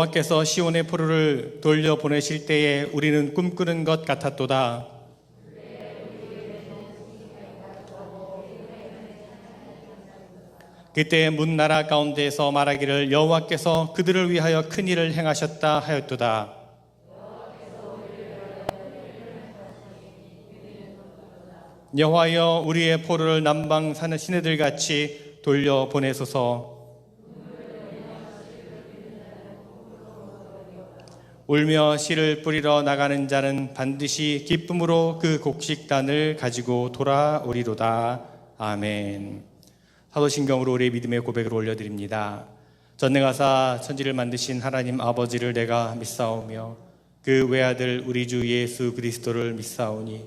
여호와께서 시온의 포로를 돌려보내실 때에 우리는 꿈꾸는 것 같았도다. 그때 문 나라 가운데에서 말하기를 여호와께서 그들을 위하여 큰 일을 행하셨다 하였도다. 여호와여 우리의 포로를 남방 사는 시내들 같이 돌려보내소서. 울며 씨를 뿌리러 나가는 자는 반드시 기쁨으로 그 곡식단을 가지고 돌아오리로다. 아멘. 사도신경으로 우리의 믿음의 고백을 올려드립니다. 전능하사 천지를 만드신 하나님 아버지를 내가 믿사오며 그 외아들 우리 주 예수 그리스도를 믿사오니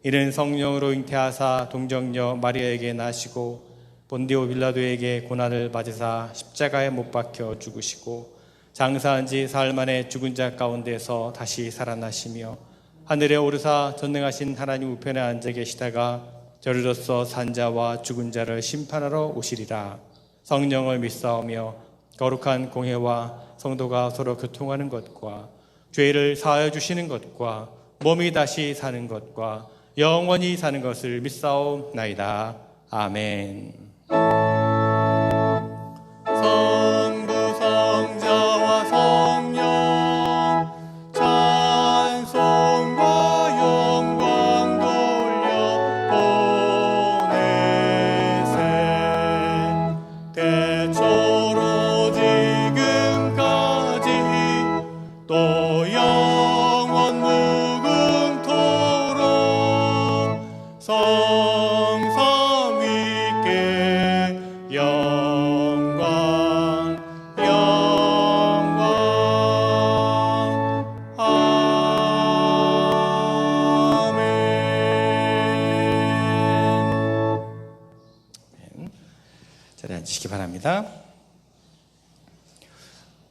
이는 성령으로 잉태하사 동정녀 마리아에게 나시고 본디오 빌라도에게 고난을 받으사 십자가에 못 박혀 죽으시고 장사한 지 사흘 만에 죽은 자 가운데서 다시 살아나시며 하늘에 오르사 전능하신 하나님 우편에 앉아 계시다가 저리로서 산자와 죽은 자를 심판하러 오시리라. 성령을 믿사오며 거룩한 공회와 성도가 서로 교통하는 것과 죄를 사하여 주시는 것과 몸이 다시 사는 것과 영원히 사는 것을 믿사옵나이다. 아멘. 성부 성자와 성령 찬송과 영광 돌려보내세. 대초로 지금까지 또 영원 무궁토록 성삼 위께 영광 영광 아멘. 자리에 앉으시기 바랍니다.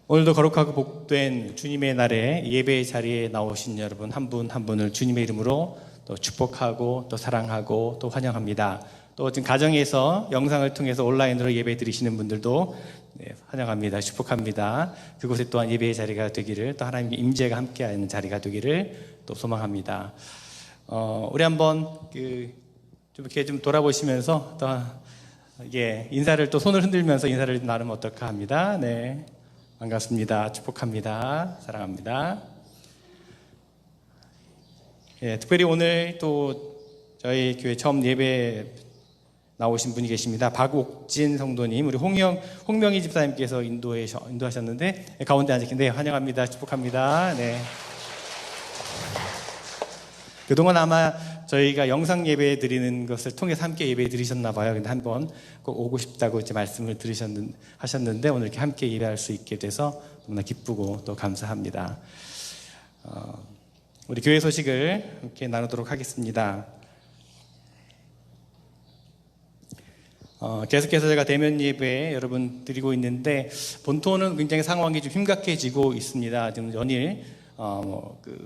오늘도 거룩하고 복된 주님의 날에 예배의 자리에 나오신 여러분 한 분 한 분을 주님의 이름으로 또 축복하고 또 사랑하고 또 환영합니다. 또 지금 가정에서 영상을 통해서 온라인으로 예배 드리시는 분들도 환영합니다. 축복합니다. 그곳에 또한 예배의 자리가 되기를 또 하나님의 임재가 함께하는 자리가 되기를 또 소망합니다. 우리 한번 좀 이렇게 좀 돌아보시면서 또 인사를 또 손을 흔들면서 인사를 나누면 어떨까 합니다. 네. 반갑습니다. 축복합니다. 사랑합니다. 특별히 오늘 또 저희 교회 처음 예배 나오신 분이 계십니다. 박옥진 성도님, 우리 홍명희 집사님께서 인도하셨는데 가운데 앉으신 네, 환영합니다. 축복합니다. 네. 그동안 아마 저희가 영상 예배 드리는 것을 통해서 함께 예배 드리셨나 봐요. 근데 한번 꼭 오고 싶다고 이제 말씀을 하셨는데 오늘 이렇게 함께 예배할 수 있게 돼서 너무나 기쁘고 또 감사합니다. 우리 교회 소식을 함께 나누도록 하겠습니다. 계속해서 제가 대면 예배 여러분 드리고 있는데 본토는 굉장히 상황이 좀 심각해지고 있습니다. 지금 연일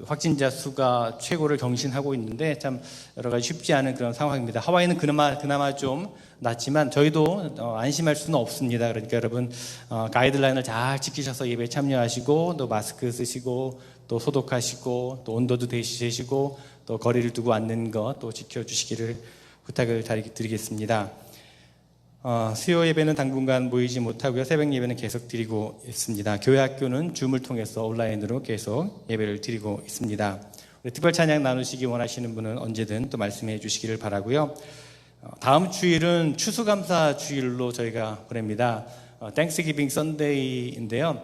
확진자 수가 최고를 경신하고 있는데 참 여러 가지 쉽지 않은 그런 상황입니다. 하와이는 그나마 좀 낫지만 저희도 안심할 수는 없습니다. 그러니까 여러분 가이드라인을 잘 지키셔서 예배에 참여하시고 또 마스크 쓰시고 또 소독하시고 또 온도도 재시고 또 거리를 두고 앉는 것 또 지켜주시기를 부탁을 드리겠습니다. 수요 예배는 당분간 모이지 못하고요. 새벽 예배는 계속 드리고 있습니다. 교회 학교는 줌을 통해서 온라인으로 계속 예배를 드리고 있습니다. 우리 특별 찬양 나누시기 원하시는 분은 언제든 또 말씀해 주시기를 바라고요. 다음 주일은 추수감사 주일로 저희가 보냅니다. 땡스기빙 선데이인데요.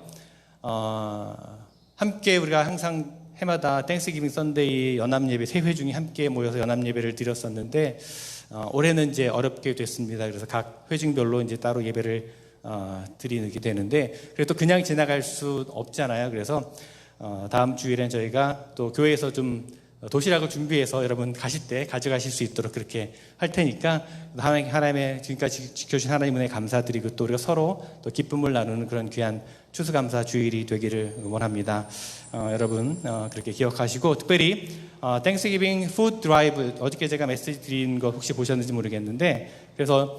함께 우리가 항상 해마다 땡스기빙 선데이 연합예배 3회 중에 함께 모여서 연합예배를 드렸었는데 올해는 이제 어렵게 됐습니다. 그래서 각 회중별로 이제 따로 예배를 드리게 되는데 그래도 그냥 지나갈 수 없잖아요. 그래서 다음 주일엔 저희가 또 교회에서 좀 도시락을 준비해서 여러분 가실 때 가져가실 수 있도록 그렇게 할 테니까 하나님의 지금까지 지켜주신 하나님 은혜 감사드리고 또 우리가 서로 또 기쁨을 나누는 그런 귀한 추수감사 주일이 되기를 원합니다. 여러분 그렇게 기억하시고 특별히 땡스기빙 푸드 드라이브 어저께 제가 메시지 드린 거 혹시 보셨는지 모르겠는데 그래서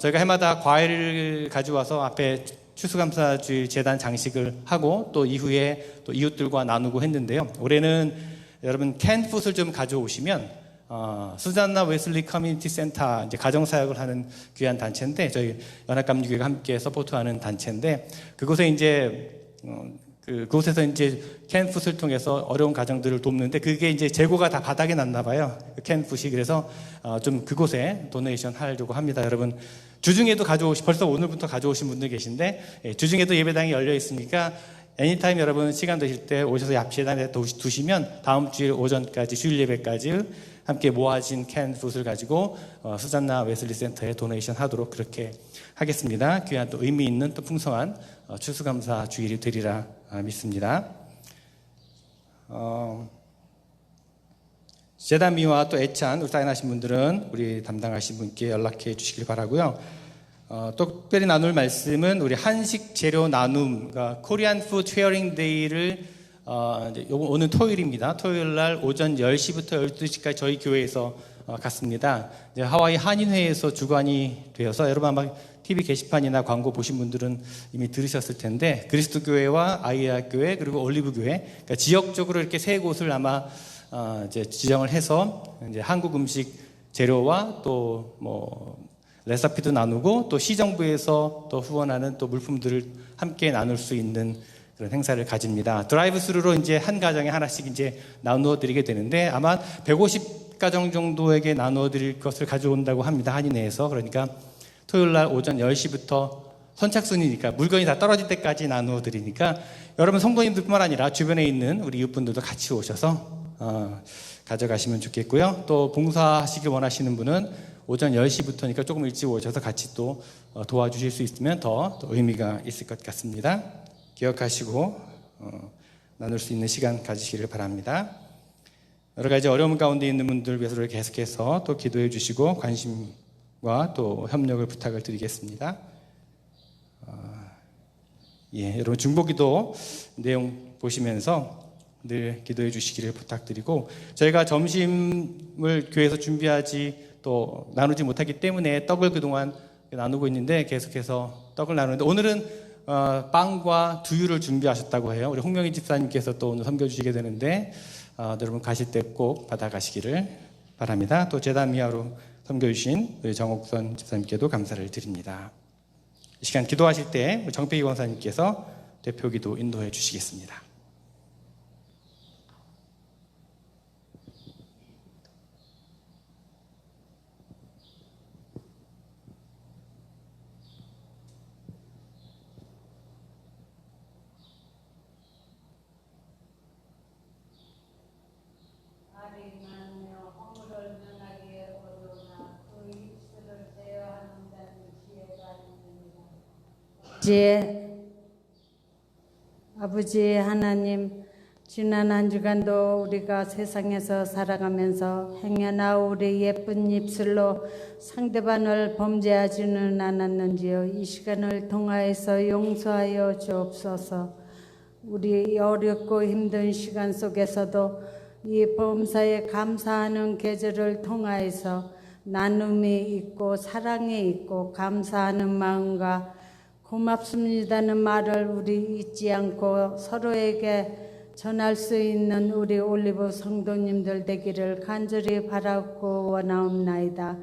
저희가 해마다 과일을 가져와서 앞에 추수감사주일 제단 장식을 하고 또 이후에 또 이웃들과 나누고 했는데요. 올해는 여러분 캔풋을 좀 가져오시면 수잔나 웨슬리 커뮤니티 센터 이제 가정 사역을 하는 귀한 단체인데 저희 연합감리교회가 함께 서포트하는 단체인데 그곳에 이제 그곳에서 이제 캔풋을 통해서 어려운 가정들을 돕는데 그게 이제 재고가 다 바닥에 났나 봐요. 캔풋이. 그래서 좀 그곳에 도네이션 하려고 합니다. 여러분 주중에도 벌써 오늘부터 가져오신 분들 계신데 주중에도 예배당이 열려 있으니까 애니타임 여러분 시간 되실 때 오셔서 앞시에다 두시면 다음 주일 오전까지 주일 예배까지 함께 모아진 캔풋을 가지고 수잔나 웨슬리 센터에 도네이션 하도록 그렇게 하겠습니다. 귀한 또 의미 있는 또 풍성한 추수감사 주일이 되리라 믿습니다. 재단미와 또 애찬 사인하신 분들은 우리 담당하신 분께 연락해 주시길 바라고요. 또 특별히 나눌 말씀은 우리 한식 재료 나눔, 그러니까 코리안 푸드 쉐어링 데이를 오늘 토요일입니다. 토요일 날 오전 10시부터 12시까지 저희 교회에서 갔습니다. 이제 하와이 한인회에서 주관이 되어서 여러분 아마 TV 게시판이나 광고 보신 분들은 이미 들으셨을 텐데 그리스도 교회와 아이야 교회 그리고 올리브 교회 그러니까 지역적으로 이렇게 세 곳을 아마 이제 지정을 해서 이제 한국 음식 재료와 또 뭐 레시피도 나누고 또 시정부에서 또 후원하는 또 물품들을 함께 나눌 수 있는 그런 행사를 가집니다. 드라이브 스루로 이제 한 가정에 하나씩 이제 나누어 드리게 되는데 아마 150가정 정도에게 나누어 드릴 것을 가져온다고 합니다. 한인회에서. 그러니까 토요일 날 오전 10시부터 선착순이니까 물건이 다 떨어질 때까지 나누어 드리니까 여러분 성도님들뿐만 아니라 주변에 있는 우리 이웃분들도 같이 오셔서 가져가시면 좋겠고요. 또 봉사하시길 원하시는 분은 오전 10시부터니까 조금 일찍 오셔서 같이 또 도와주실 수 있으면 더 의미가 있을 것 같습니다. 기억하시고 나눌 수 있는 시간 가지시기를 바랍니다. 여러 가지 어려움 가운데 있는 분들 위해서 계속해서 또 기도해 주시고 관심과 또 협력을 부탁을 드리겠습니다. 여러분 중보기도 내용 보시면서 늘 기도해 주시기를 부탁드리고 저희가 점심을 교회에서 준비하지 또 나누지 못하기 때문에 떡을 그동안 나누고 있는데 계속해서 떡을 나누는데 오늘은 빵과 두유를 준비하셨다고 해요. 우리 홍명희 집사님께서 또 오늘 섬겨주시게 되는데 여러분 가실 때 꼭 받아가시기를 바랍니다. 또 재단 미아로 섬겨주신 우리 정옥선 집사님께도 감사를 드립니다. 이 시간 기도하실 때 정필기 권사님께서 대표기도 인도해 주시겠습니다. 아버지 하나님, 지난 한 주간도 우리가 세상에서 살아가면서 행여나 우리 예쁜 입술로 상대방을 범죄하지는 않았는지요. 이 시간을 통하여서 용서하여 주옵소서. 우리 어렵고 힘든 시간 속에서도 이 범사에 감사하는 계절을 통하여서 나눔이 있고 사랑이 있고 감사하는 마음과 고맙습니다는 말을 우리 잊지 않고 서로에게 전할 수 있는 우리 올리브 성도님들 되기를 간절히 바라고 원하옵나이다.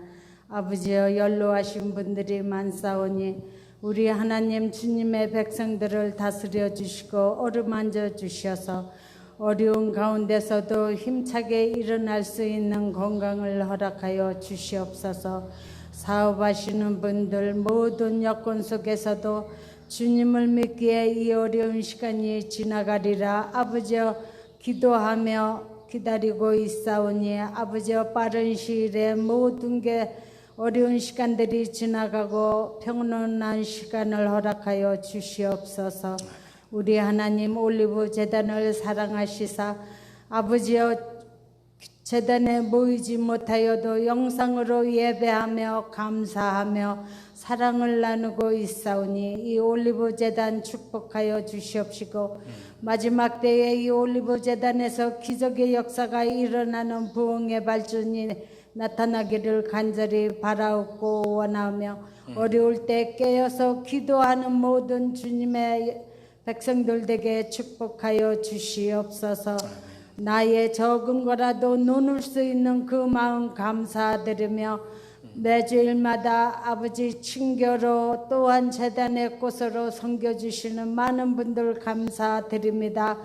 아버지여, 연로하신 분들이 많사오니 우리 하나님 주님의 백성들을 다스려 주시고 어루만져 주셔서 어려운 가운데서도 힘차게 일어날 수 있는 건강을 허락하여 주시옵소서. 사업하시는 분들 모든 여건 속에서도 주님을 믿기에 이 어려운 시간이 지나가리라. 아버지여, 기도하며 기다리고 있사오니 아버지여, 빠른 시일에 모든 게 어려운 시간들이 지나가고 평온한 시간을 허락하여 주시옵소서. 우리 하나님 올리브 재단을 사랑하시사 아버지여, 재단에 모이지 못하여도 영상으로 예배하며 감사하며 사랑을 나누고 있사오니 이 올리브 재단 축복하여 주시옵시고 마지막 때에 이 올리브 재단에서 기적의 역사가 일어나는 부흥의 발전이 나타나기를 간절히 바라옵고 원하며 어려울 때 깨어서 기도하는 모든 주님의 백성들에게 축복하여 주시옵소서. 나의 적은 거라도 나눌 수 있는 그 마음 감사드리며 매주일마다 아버지 친교로 또한 재단의 꽃으로 섬겨주시는 많은 분들 감사드립니다.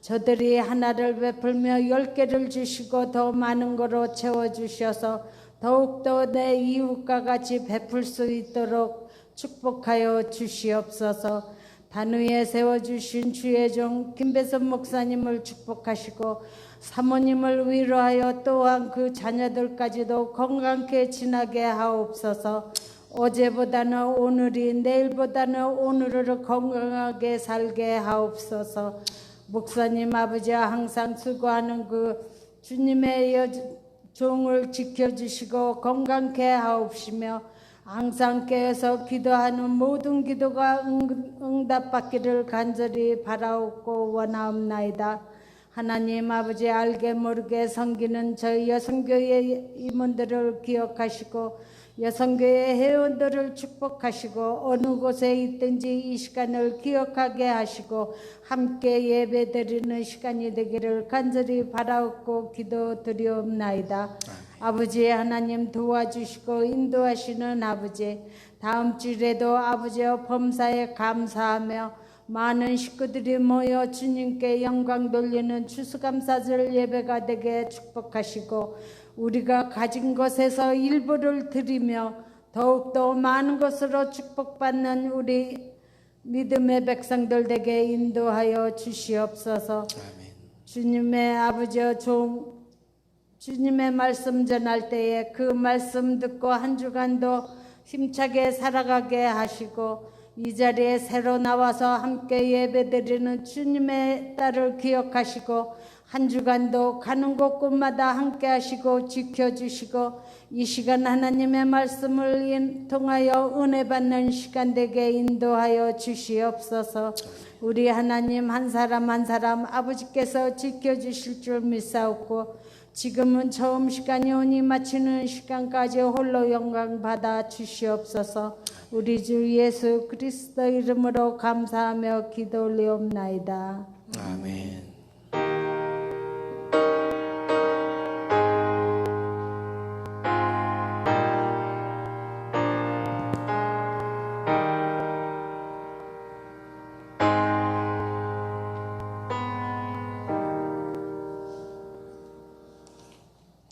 저들이 하나를 베풀며 10개를 주시고 더 많은 거로 채워주셔서 더욱더 내 이웃과 같이 베풀 수 있도록 축복하여 주시옵소서. 단위에 세워주신 주의 종 김배선 목사님을 축복하시고 사모님을 위로하여 또한 그 자녀들까지도 건강케 지나게 하옵소서. 어제보다는 오늘이 내일보다는 오늘을 건강하게 살게 하옵소서. 목사님 아버지와 항상 수고하는 그 주님의 종을 지켜주시고 건강케 하옵시며 항상 깨어서 기도하는 모든 기도가 응답받기를 간절히 바라옵고 원하옵나이다. 하나님 아버지 알게 모르게 섬기는 저희 여성교회 임원들을 기억하시고 여성교회 회원들을 축복하시고 어느 곳에 있든지 이 시간을 기억하게 하시고 함께 예배드리는 시간이 되기를 간절히 바라옵고 기도드리옵나이다. 아버지 하나님 도와주시고 인도하시는 아버지, 다음 주에도 아버지의 범사에 감사하며 많은 식구들이 모여 주님께 영광 돌리는 추수감사절 예배가 되게 축복하시고 우리가 가진 것에서 일부를 드리며 더욱더 많은 것으로 축복받는 우리 믿음의 백성들에게 인도하여 주시옵소서. 아멘. 주님의 아버지여 종 주님의 말씀 전할 때에 그 말씀 듣고 한 주간도 힘차게 살아가게 하시고 이 자리에 새로 나와서 함께 예배드리는 주님의 딸을 기억하시고 한 주간도 가는 곳곳마다 함께 하시고 지켜주시고 이 시간 하나님의 말씀을 통하여 은혜 받는 시간 되게 인도하여 주시옵소서. 우리 하나님 한 사람 한 사람 아버지께서 지켜주실 줄 믿사옵고 지금은 처음 시간이 오니 마치는 시간까지 홀로 영광 받아 주시옵소서. 우리 주 예수 그리스도 이름으로 감사하며 기도 올리옵나이다. 아멘.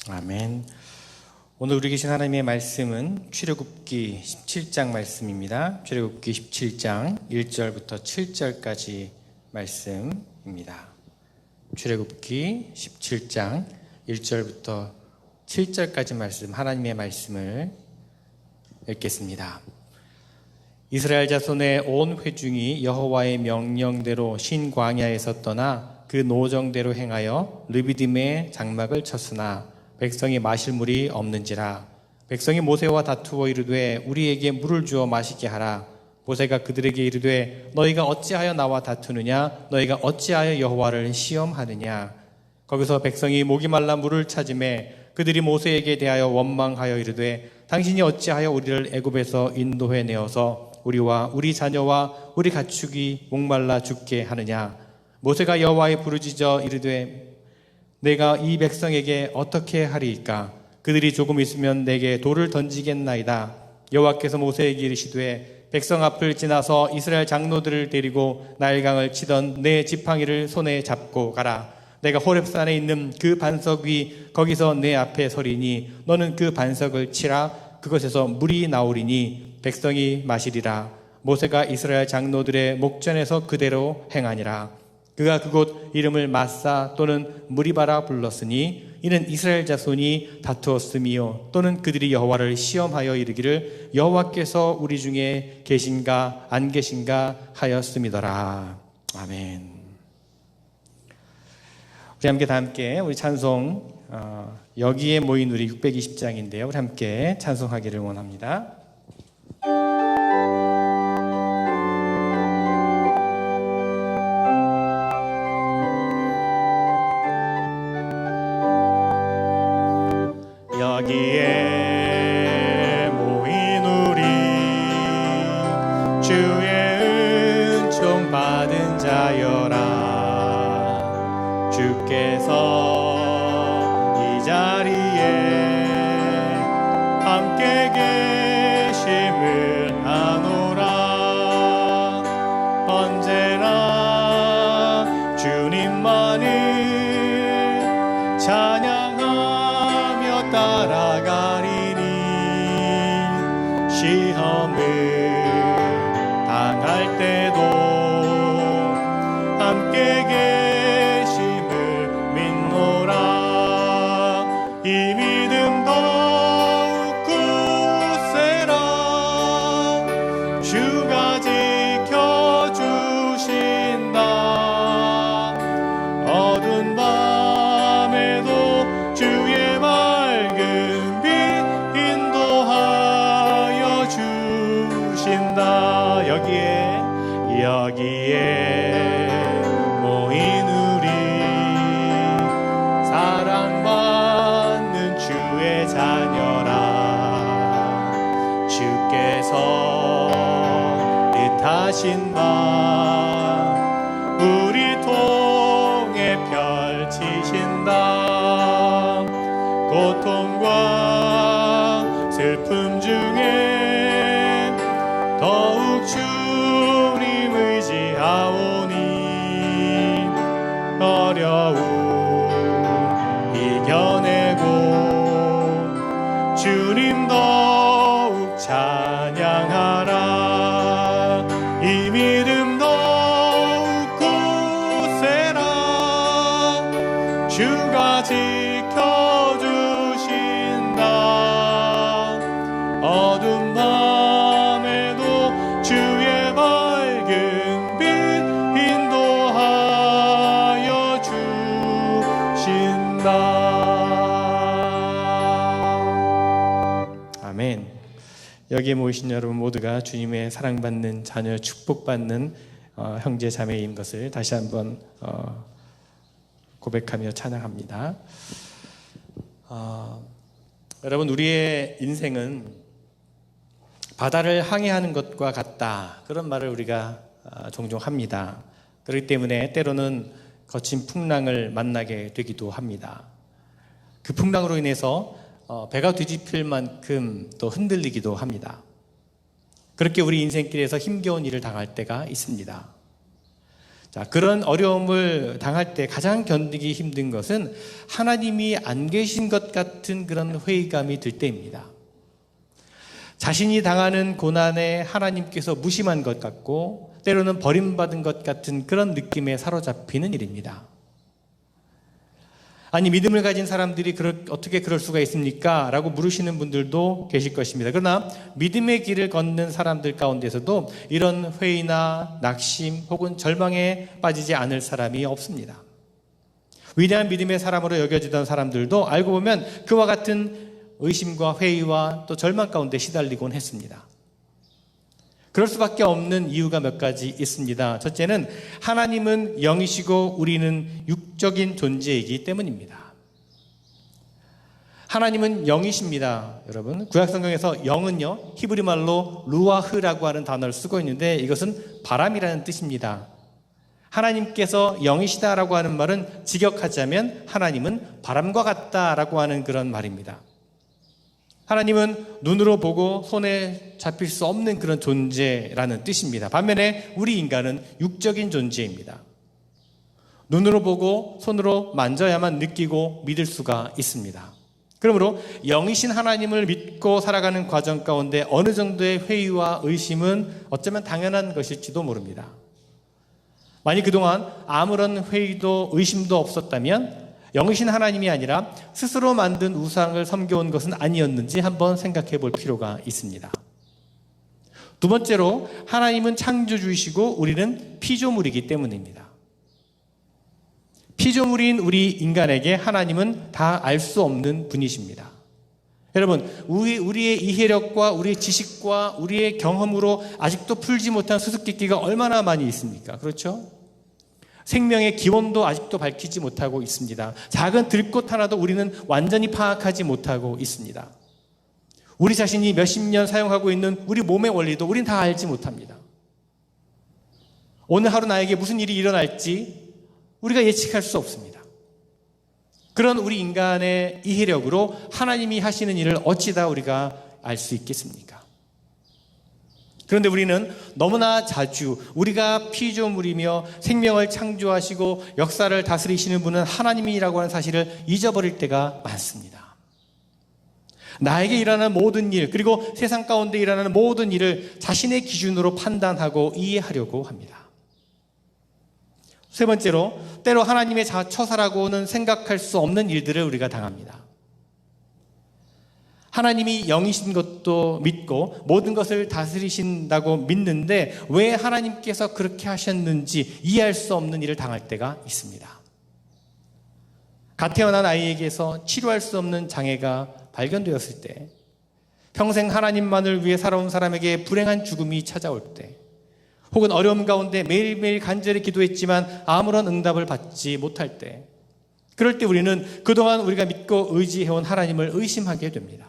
아멘. 오늘 우리 계신 하나님의 말씀은 출애굽기 17장 말씀입니다. 출애굽기 17장 1절부터 7절까지 말씀입니다. 출애굽기 17장 1절부터 7절까지 말씀, 하나님의 말씀을 읽겠습니다. 이스라엘 자손의 온 회중이 여호와의 명령대로 신 광야에서 떠나 그 노정대로 행하여 르비딤의 장막을 쳤으나 백성이 마실 물이 없는지라. 백성이 모세와 다투어 이르되 우리에게 물을 주어 마시게 하라. 모세가 그들에게 이르되 너희가 어찌하여 나와 다투느냐? 너희가 어찌하여 여호와를 시험하느냐? 거기서 백성이 목이 말라 물을 찾으매 그들이 모세에게 대하여 원망하여 이르되 당신이 어찌하여 우리를 애굽에서 인도해 내어서 우리와 우리 자녀와 우리 가축이 목말라 죽게 하느냐? 모세가 여호와에 부르짖어 이르되 내가 이 백성에게 어떻게 하리이까? 그들이 조금 있으면 내게 돌을 던지겠나이다. 여호와께서 모세에게 이르시되 백성 앞을 지나서 이스라엘 장로들을 데리고 나일강을 치던 내 지팡이를 손에 잡고 가라. 내가 호렙산에 있는 그 반석 위 거기서 내 앞에 서리니 너는 그 반석을 치라. 그것에서 물이 나오리니 백성이 마시리라. 모세가 이스라엘 장로들의 목전에서 그대로 행하니라. 그가 그곳 이름을 마사 또는 무리바라 불렀으니 이는 이스라엘 자손이 다투었음이요 또는 그들이 여호와를 시험하여 이르기를 여호와께서 우리 중에 계신가 안 계신가 하였음이더라. 아멘. 우리 함께 우리 찬송 여기에 모인 우리 620장인데요. 우리 함께 찬송하기를 원합니다. 여기에 모인 우리 주의 은총 받은 자여라. 주께서 이 자리에 함께 계심을 아노라. 언제나 주님만을 찬양하며 따라가리니 시험을 당할 때도 함께 계심을 믿노라. 이 믿음 더욱 굳세라. 주가 지켜주신다. 어두운 밤에도 주의 맑은 빛 인도하여 주신다. 여기에 모인 우리 사랑받는 주의 자녀라. 주께서 뜻하신 바 우리 통해 펼치신다. 고통과 슬픔 중에 더욱 주님 의지하오니 어려움 이겨내고 주님 더욱 찬양하라. 이 믿음 더욱 굳세라. 주가 지켜주신다. 어두운 밤에도 주의 밝은 빛 인도하여 주신다. 아멘. 여기에 모이신 여러분 모두가 주님의 사랑받는 자녀, 축복받는 형제 자매인 것을 다시 한번 고백하며 찬양합니다. 여러분, 우리의 인생은 바다를 항해하는 것과 같다, 그런 말을 우리가 종종 합니다. 그렇기 때문에 때로는 거친 풍랑을 만나게 되기도 합니다. 그 풍랑으로 인해서 배가 뒤집힐 만큼 또 흔들리기도 합니다. 그렇게 우리 인생길에서 힘겨운 일을 당할 때가 있습니다. 자, 그런 어려움을 당할 때 가장 견디기 힘든 것은 하나님이 안 계신 것 같은 그런 회의감이 들 때입니다. 자신이 당하는 고난에 하나님께서 무심한 것 같고 때로는 버림받은 것 같은 그런 느낌에 사로잡히는 일입니다. 아니, 믿음을 가진 사람들이 어떻게 그럴 수가 있습니까? 라고 물으시는 분들도 계실 것입니다. 그러나 믿음의 길을 걷는 사람들 가운데서도 이런 회의나 낙심 혹은 절망에 빠지지 않을 사람이 없습니다. 위대한 믿음의 사람으로 여겨지던 사람들도 알고 보면 그와 같은 의심과 회의와 또 절망 가운데 시달리곤 했습니다. 그럴 수밖에 없는 이유가 몇 가지 있습니다. 첫째는 하나님은 영이시고 우리는 육적인 존재이기 때문입니다. 하나님은 영이십니다. 여러분, 구약성경에서 영은요, 히브리 말로 루아흐라고 하는 단어를 쓰고 있는데 이것은 바람이라는 뜻입니다. 하나님께서 영이시다라고 하는 말은 직역하자면 하나님은 바람과 같다라고 하는 그런 말입니다. 하나님은 눈으로 보고 손에 잡힐 수 없는 그런 존재라는 뜻입니다. 반면에 우리 인간은 육적인 존재입니다. 눈으로 보고 손으로 만져야만 느끼고 믿을 수가 있습니다. 그러므로 영이신 하나님을 믿고 살아가는 과정 가운데 어느 정도의 회의와 의심은 어쩌면 당연한 것일지도 모릅니다. 만약 그동안 아무런 회의도 의심도 없었다면 영이신 하나님이 아니라 스스로 만든 우상을 섬겨온 것은 아니었는지 한번 생각해 볼 필요가 있습니다. 두 번째로, 하나님은 창조주이시고 우리는 피조물이기 때문입니다. 피조물인 우리 인간에게 하나님은 다 알 수 없는 분이십니다. 여러분, 우리의 이해력과 우리의 지식과 우리의 경험으로 아직도 풀지 못한 수수께끼가 얼마나 많이 있습니까? 그렇죠? 생명의 기원도 아직도 밝히지 못하고 있습니다. 작은 들꽃 하나도 우리는 완전히 파악하지 못하고 있습니다. 우리 자신이 몇십 년 사용하고 있는 우리 몸의 원리도 우린 다 알지 못합니다. 오늘 하루 나에게 무슨 일이 일어날지 우리가 예측할 수 없습니다. 그런 우리 인간의 이해력으로 하나님이 하시는 일을 어찌다 우리가 알 수 있겠습니까? 그런데 우리는 너무나 자주 우리가 피조물이며 생명을 창조하시고 역사를 다스리시는 분은 하나님이라고 하는 사실을 잊어버릴 때가 많습니다. 나에게 일어나는 모든 일, 그리고 세상 가운데 일어나는 모든 일을 자신의 기준으로 판단하고 이해하려고 합니다. 세 번째로, 때로 하나님의 처사라고는 생각할 수 없는 일들을 우리가 당합니다. 하나님이 영이신 것도 믿고 모든 것을 다스리신다고 믿는데 왜 하나님께서 그렇게 하셨는지 이해할 수 없는 일을 당할 때가 있습니다. 갓 태어난 아이에게서 치료할 수 없는 장애가 발견되었을 때, 평생 하나님만을 위해 살아온 사람에게 불행한 죽음이 찾아올 때, 혹은 어려움 가운데 매일매일 간절히 기도했지만 아무런 응답을 받지 못할 때, 그럴 때 우리는 그동안 우리가 믿고 의지해온 하나님을 의심하게 됩니다.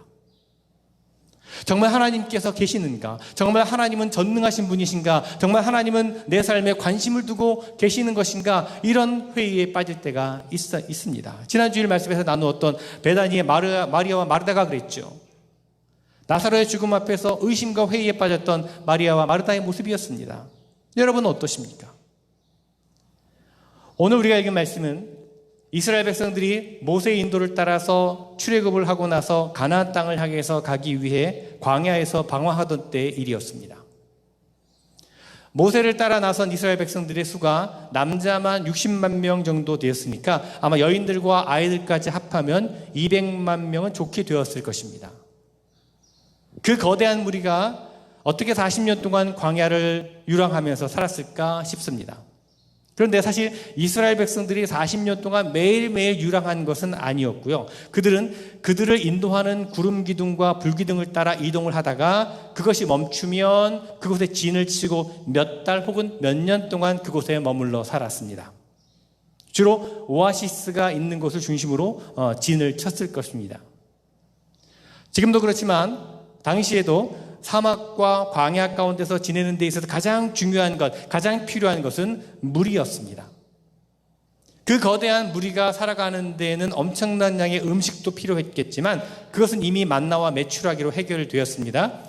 정말 하나님께서 계시는가? 정말 하나님은 전능하신 분이신가? 정말 하나님은 내 삶에 관심을 두고 계시는 것인가? 이런 회의에 빠질 때가 있습니다. 지난 주일 말씀에서 나누었던 베다니의 마리아와 마르다가 그랬죠. 나사로의 죽음 앞에서 의심과 회의에 빠졌던 마리아와 마르다의 모습이었습니다. 여러분은 어떠십니까? 오늘 우리가 읽은 말씀은 이스라엘 백성들이 모세의 인도를 따라서 출애굽을 하고 나서 가나안 땅을 향해서 가기 위해 광야에서 방황하던 때의 일이었습니다. 모세를 따라 나선 이스라엘 백성들의 수가 남자만 60만 명 정도 되었으니까 아마 여인들과 아이들까지 합하면 200만 명은 좋게 되었을 것입니다. 그 거대한 무리가 어떻게 40년 동안 광야를 유랑하면서 살았을까 싶습니다. 그런데 사실 이스라엘 백성들이 40년 동안 매일매일 유랑한 것은 아니었고요. 그들을 인도하는 구름 기둥과 불 기둥을 따라 이동을 하다가 그것이 멈추면 그곳에 진을 치고 몇 달 혹은 몇 년 동안 그곳에 머물러 살았습니다. 주로 오아시스가 있는 곳을 중심으로 진을 쳤을 것입니다. 지금도 그렇지만 당시에도 사막과 광야 가운데서 지내는 데 있어서 가장 중요한 것, 가장 필요한 것은 물이었습니다. 그 거대한 무리가 살아가는 데에는 엄청난 양의 음식도 필요했겠지만 그것은 이미 만나와 메추라기로 해결되었습니다.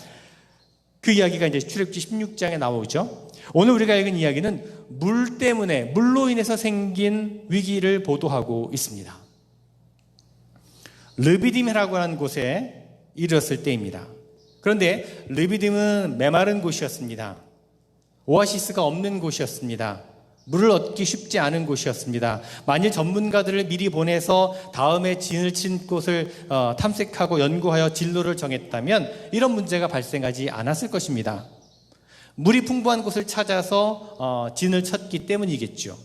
그 이야기가 이제 출애굽기 16장에 나오죠. 오늘 우리가 읽은 이야기는 물로 인해서 생긴 위기를 보도하고 있습니다. 르비딤이라고 하는 곳에 이르렀을 때입니다. 그런데 르비딤은 메마른 곳이었습니다. 오아시스가 없는 곳이었습니다. 물을 얻기 쉽지 않은 곳이었습니다. 만일 전문가들을 미리 보내서 다음에 진을 친 곳을 탐색하고 연구하여 진로를 정했다면 이런 문제가 발생하지 않았을 것입니다. 물이 풍부한 곳을 찾아서 진을 쳤기 때문이겠죠.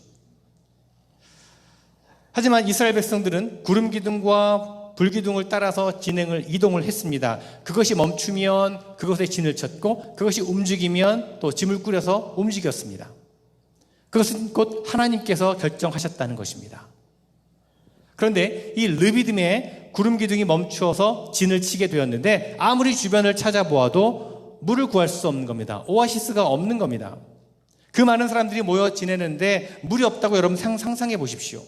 하지만 이스라엘 백성들은 구름 기둥과 불기둥을 따라서 이동을 했습니다. 그것이 멈추면 그것에 진을 쳤고 그것이 움직이면 또 짐을 꾸려서 움직였습니다. 그것은 곧 하나님께서 결정하셨다는 것입니다. 그런데 이 르비딤의 구름 기둥이 멈추어서 진을 치게 되었는데 아무리 주변을 찾아보아도 물을 구할 수 없는 겁니다. 오아시스가 없는 겁니다. 그 많은 사람들이 모여 지내는데 물이 없다고 여러분 상상해 보십시오.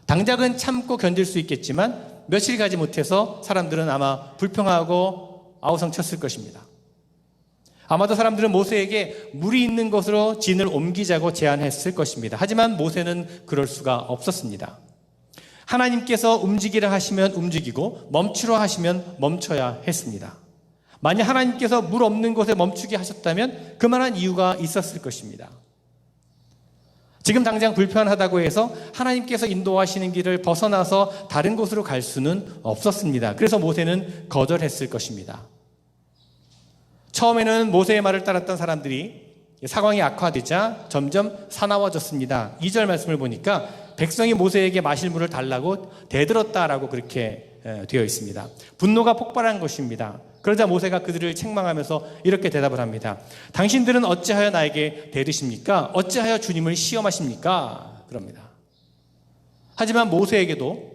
당장은 참고 견딜 수 있겠지만 며칠 가지 못해서 사람들은 아마 불평하고 아우성쳤을 것입니다. 아마도 사람들은 모세에게 물이 있는 곳으로 진을 옮기자고 제안했을 것입니다. 하지만 모세는 그럴 수가 없었습니다. 하나님께서 움직이라 하시면 움직이고 멈추라 하시면 멈춰야 했습니다. 만약 하나님께서 물 없는 곳에 멈추게 하셨다면 그만한 이유가 있었을 것입니다. 지금 당장 불편하다고 해서 하나님께서 인도하시는 길을 벗어나서 다른 곳으로 갈 수는 없었습니다. 그래서 모세는 거절했을 것입니다. 처음에는 모세의 말을 따랐던 사람들이 상황이 악화되자 점점 사나워졌습니다. 2절 말씀을 보니까 백성이 모세에게 마실 물을 달라고 대들었다라고 그렇게 되어 있습니다. 분노가 폭발한 것입니다. 그러자 모세가 그들을 책망하면서 이렇게 대답을 합니다. 당신들은 어찌하여 나에게 대드십니까? 어찌하여 주님을 시험하십니까? 그럽니다. 하지만 모세에게도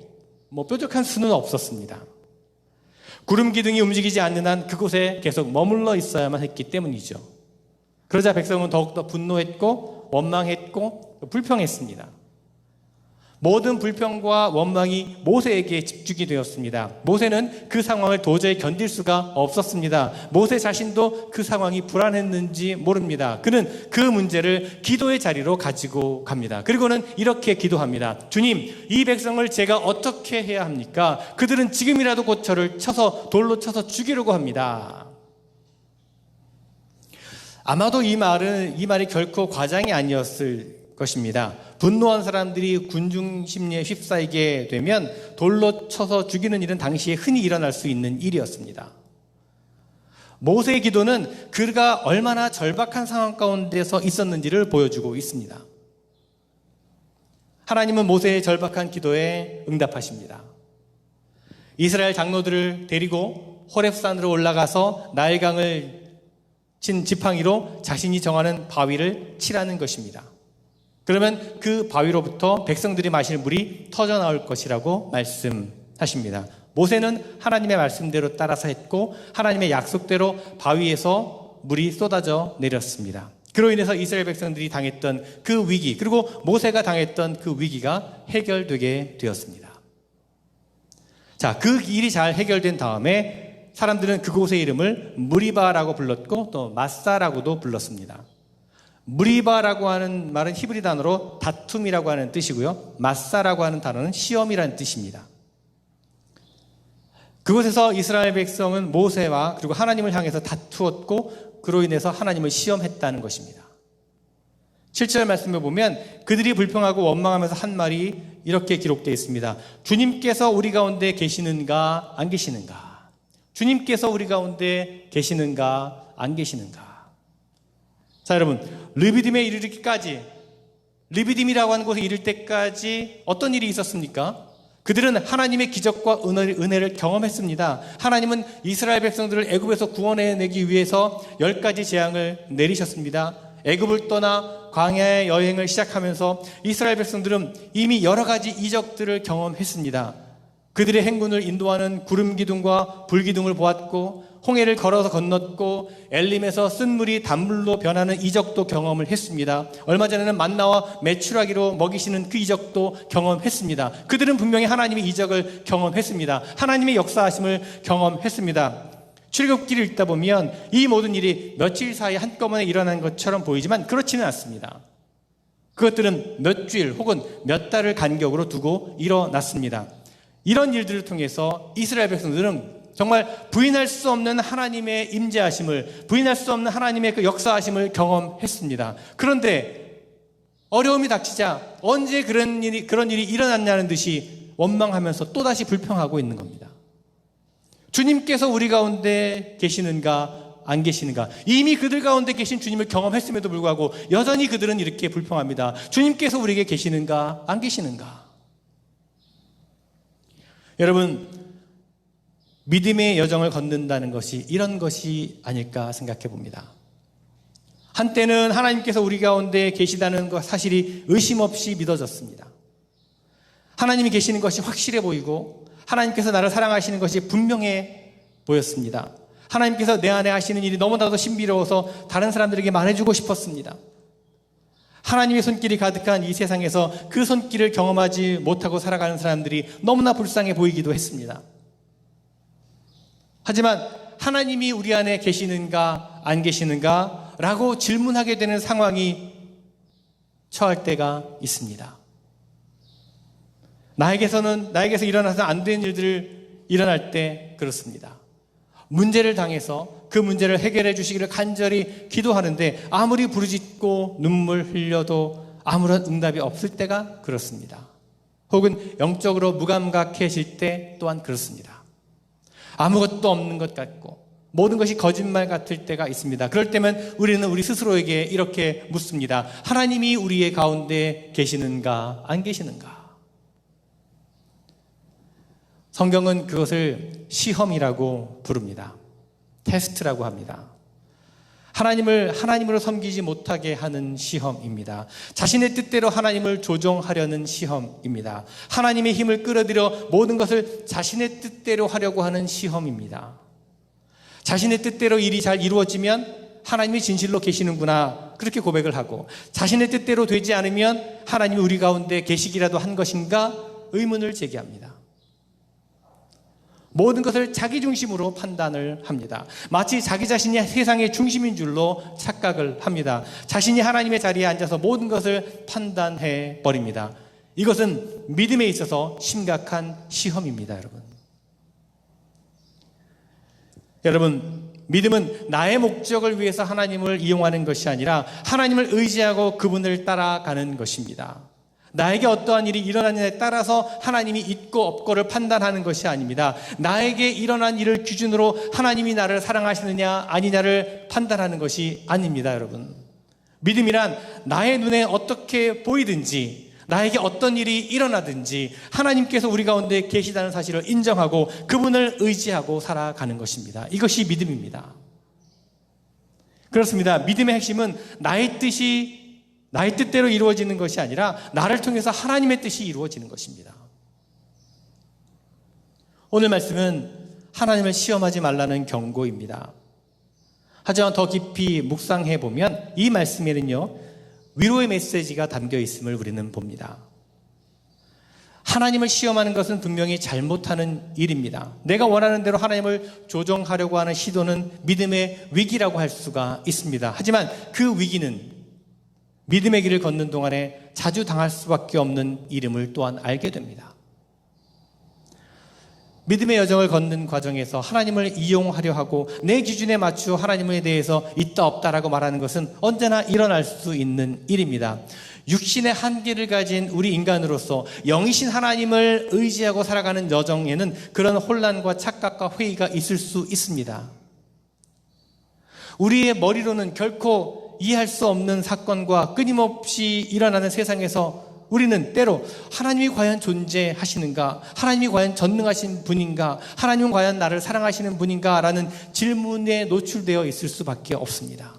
뾰족한 수는 없었습니다. 구름 기둥이 움직이지 않는 한 그곳에 계속 머물러 있어야만 했기 때문이죠. 그러자 백성은 더욱더 분노했고 원망했고 불평했습니다. 모든 불평과 원망이 모세에게 집중이 되었습니다. 모세는 그 상황을 도저히 견딜 수가 없었습니다. 모세 자신도 그 상황이 불안했는지 모릅니다. 그는 그 문제를 기도의 자리로 가지고 갑니다. 그리고는 이렇게 기도합니다. 주님, 이 백성을 제가 어떻게 해야 합니까? 그들은 지금이라도 곧 저를 돌로 쳐서 죽이려고 합니다. 아마도 이 말이 결코 과장이 아니었을 것입니다. 분노한 사람들이 군중 심리에 휩싸이게 되면 돌로 쳐서 죽이는 일은 당시에 흔히 일어날 수 있는 일이었습니다. 모세의 기도는 그가 얼마나 절박한 상황 가운데서 있었는지를 보여주고 있습니다. 하나님은 모세의 절박한 기도에 응답하십니다. 이스라엘 장로들을 데리고 호렙산으로 올라가서 나일강을 친 지팡이로 자신이 정하는 바위를 치라는 것입니다. 그러면 그 바위로부터 백성들이 마실 물이 터져 나올 것이라고 말씀하십니다. 모세는 하나님의 말씀대로 따라서 했고 하나님의 약속대로 바위에서 물이 쏟아져 내렸습니다. 그로 인해서 이스라엘 백성들이 당했던 그 위기, 그리고 모세가 당했던 그 위기가 해결되게 되었습니다. 자, 그 일이 잘 해결된 다음에 사람들은 그곳의 이름을 무리바라고 불렀고 또 마사라고도 불렀습니다. 무리바라고 하는 말은 히브리 단어로 다툼이라고 하는 뜻이고요. 마사라고 하는 단어는 시험이라는 뜻입니다. 그곳에서 이스라엘 백성은 모세와 그리고 하나님을 향해서 다투었고 그로 인해서 하나님을 시험했다는 것입니다. 7절 말씀을 보면 그들이 불평하고 원망하면서 한 말이 이렇게 기록되어 있습니다. 주님께서 우리 가운데 계시는가 안 계시는가? 주님께서 우리 가운데 계시는가 안 계시는가? 자, 여러분, 르비딤에 이르기까지, 르비딤이라고 하는 곳에 이를 때까지 어떤 일이 있었습니까? 그들은 하나님의 기적과 은혜를 경험했습니다. 하나님은 이스라엘 백성들을 애굽에서 구원해내기 위해서 10가지 재앙을 내리셨습니다. 애굽을 떠나 광야의 여행을 시작하면서 이스라엘 백성들은 이미 여러 가지 이적들을 경험했습니다. 그들의 행군을 인도하는 구름 기둥과 불 기둥을 보았고 홍해를 걸어서 건넜고 엘림에서 쓴 물이 단물로 변하는 이적도 경험을 했습니다. 얼마 전에는 만나와 메추라기로 먹이시는 그 이적도 경험했습니다. 그들은 분명히 하나님의 이적을 경험했습니다. 하나님의 역사하심을 경험했습니다. 출애굽기를 읽다 보면 이 모든 일이 며칠 사이에 한꺼번에 일어난 것처럼 보이지만 그렇지는 않습니다. 그것들은 몇 주일 혹은 몇 달을 간격으로 두고 일어났습니다. 이런 일들을 통해서 이스라엘 백성들은 정말 부인할 수 없는 하나님의 임재하심을, 부인할 수 없는 하나님의 그 역사하심을 경험했습니다. 그런데 어려움이 닥치자 언제 그런 일이 일어났냐는 듯이 원망하면서 또다시 불평하고 있는 겁니다. 주님께서 우리 가운데 계시는가 안 계시는가? 이미 그들 가운데 계신 주님을 경험했음에도 불구하고 여전히 그들은 이렇게 불평합니다. 주님께서 우리에게 계시는가 안 계시는가? 여러분, 믿음의 여정을 걷는다는 것이 이런 것이 아닐까 생각해 봅니다. 한때는 하나님께서 우리 가운데 계시다는 것 사실이 의심 없이 믿어졌습니다. 하나님이 계시는 것이 확실해 보이고 하나님께서 나를 사랑하시는 것이 분명해 보였습니다. 하나님께서 내 안에 하시는 일이 너무나도 신비로워서 다른 사람들에게 말해주고 싶었습니다. 하나님의 손길이 가득한 이 세상에서 그 손길을 경험하지 못하고 살아가는 사람들이 너무나 불쌍해 보이기도 했습니다. 하지만 하나님이 우리 안에 계시는가 안 계시는가 라고 질문하게 되는 상황이 처할 때가 있습니다. 나에게서 일어나서 안 되는 일들을 일어날 때 그렇습니다. 문제를 당해서 그 문제를 해결해 주시기를 간절히 기도하는데 아무리 부르짖고 눈물 흘려도 아무런 응답이 없을 때가 그렇습니다. 혹은 영적으로 무감각해질 때 또한 그렇습니다. 아무것도 없는 것 같고 모든 것이 거짓말 같을 때가 있습니다. 그럴 때면 우리는 우리 스스로에게 이렇게 묻습니다. 하나님이 우리의 가운데 계시는가 안 계시는가? 성경은 그것을 시험이라고 부릅니다. 테스트라고 합니다. 하나님으로 섬기지 못하게 하는 시험입니다. 자신의 뜻대로 하나님을 조종하려는 시험입니다. 하나님의 힘을 끌어들여 모든 것을 자신의 뜻대로 하려고 하는 시험입니다. 자신의 뜻대로 일이 잘 이루어지면 하나님이 진실로 계시는구나, 그렇게 고백을 하고, 자신의 뜻대로 되지 않으면 하나님이 우리 가운데 계시기라도 한 것인가 의문을 제기합니다. 모든 것을 자기 중심으로 판단을 합니다. 마치 자기 자신이 세상의 중심인 줄로 착각을 합니다. 자신이 하나님의 자리에 앉아서 모든 것을 판단해 버립니다. 이것은 믿음에 있어서 심각한 시험입니다, 여러분, 믿음은 나의 목적을 위해서 하나님을 이용하는 것이 아니라 하나님을 의지하고 그분을 따라가는 것입니다. 나에게 어떠한 일이 일어나느냐에 따라서 하나님이 있고 없고를 판단하는 것이 아닙니다. 나에게 일어난 일을 기준으로 하나님이 나를 사랑하시느냐 아니냐를 판단하는 것이 아닙니다, 여러분. 믿음이란 나의 눈에 어떻게 보이든지, 나에게 어떤 일이 일어나든지 하나님께서 우리 가운데 계시다는 사실을 인정하고 그분을 의지하고 살아가는 것입니다. 이것이 믿음입니다. 그렇습니다. 믿음의 핵심은 나의 뜻대로 이루어지는 것이 아니라 나를 통해서 하나님의 뜻이 이루어지는 것입니다. 오늘 말씀은 하나님을 시험하지 말라는 경고입니다. 하지만 더 깊이 묵상해 보면 이 말씀에는요, 위로의 메시지가 담겨 있음을 우리는 봅니다. 하나님을 시험하는 것은 분명히 잘못하는 일입니다. 내가 원하는 대로 하나님을 조정하려고 하는 시도는 믿음의 위기라고 할 수가 있습니다. 하지만 그 위기는 믿음의 길을 걷는 동안에 자주 당할 수밖에 없는 일임을 또한 알게 됩니다. 믿음의 여정을 걷는 과정에서 하나님을 이용하려 하고 내 기준에 맞추어 하나님에 대해서 있다 없다라고 말하는 것은 언제나 일어날 수 있는 일입니다. 육신의 한계를 가진 우리 인간으로서 영이신 하나님을 의지하고 살아가는 여정에는 그런 혼란과 착각과 회의가 있을 수 있습니다. 우리의 머리로는 결코 이해할 수 없는 사건과 끊임없이 일어나는 세상에서 우리는 때로 하나님이 과연 존재하시는가? 하나님이 과연 전능하신 분인가? 하나님은 과연 나를 사랑하시는 분인가? 라는 질문에 노출되어 있을 수밖에 없습니다.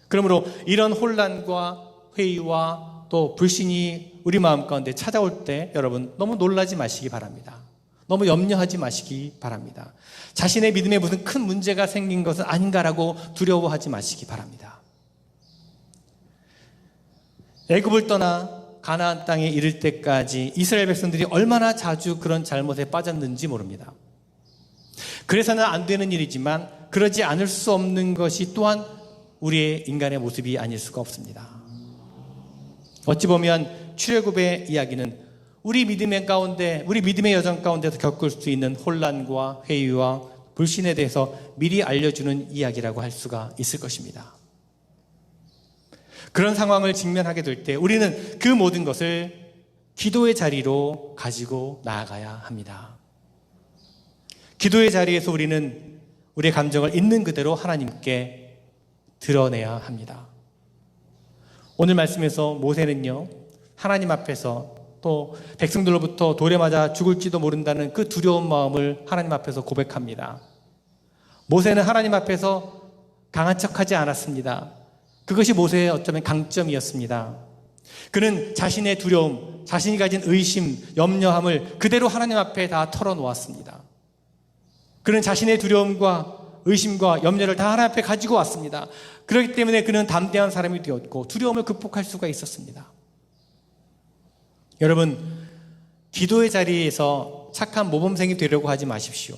그러므로 이런 혼란과 회의와 또 불신이 우리 마음 가운데 찾아올 때 여러분 너무 놀라지 마시기 바랍니다. 너무 염려하지 마시기 바랍니다. 자신의 믿음에 무슨 큰 문제가 생긴 것은 아닌가라고 두려워하지 마시기 바랍니다. 애굽을 떠나 가나안 땅에 이를 때까지 이스라엘 백성들이 얼마나 자주 그런 잘못에 빠졌는지 모릅니다. 그래서는 안 되는 일이지만 그러지 않을 수 없는 것이 또한 우리의 인간의 모습이 아닐 수가 없습니다. 어찌 보면 출애굽의 이야기는 우리 믿음의 가운데, 우리 믿음의 여정 가운데서 겪을 수 있는 혼란과 회의와 불신에 대해서 미리 알려주는 이야기라고 할 수가 있을 것입니다. 그런 상황을 직면하게 될 때 우리는 그 모든 것을 기도의 자리로 가지고 나아가야 합니다. 기도의 자리에서 우리는 우리의 감정을 있는 그대로 하나님께 드러내야 합니다. 오늘 말씀에서 모세는요, 하나님 앞에서 또 백성들로부터 돌에 맞아 죽을지도 모른다는 그 두려운 마음을 하나님 앞에서 고백합니다. 모세는 하나님 앞에서 강한 척하지 않았습니다. 그것이 모세의 어쩌면 강점이었습니다. 그는 자신의 두려움, 자신이 가진 의심, 염려함을 그대로 하나님 앞에 다 털어놓았습니다. 그는 자신의 두려움과 의심과 염려를 다 하나님 앞에 가지고 왔습니다. 그렇기 때문에 그는 담대한 사람이 되었고 두려움을 극복할 수가 있었습니다. 여러분, 기도의 자리에서 착한 모범생이 되려고 하지 마십시오.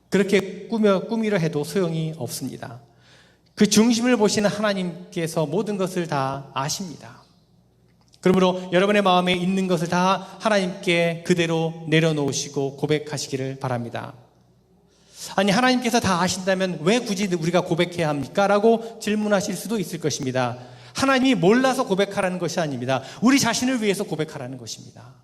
그렇게 꾸미려 해도 소용이 없습니다. 그 중심을 보시는 하나님께서 모든 것을 다 아십니다. 그러므로 여러분의 마음에 있는 것을 다 하나님께 그대로 내려놓으시고 고백하시기를 바랍니다. 아니, 하나님께서 다 아신다면 왜 굳이 우리가 고백해야 합니까? 라고 질문하실 수도 있을 것입니다. 하나님이 몰라서 고백하라는 것이 아닙니다. 우리 자신을 위해서 고백하라는 것입니다.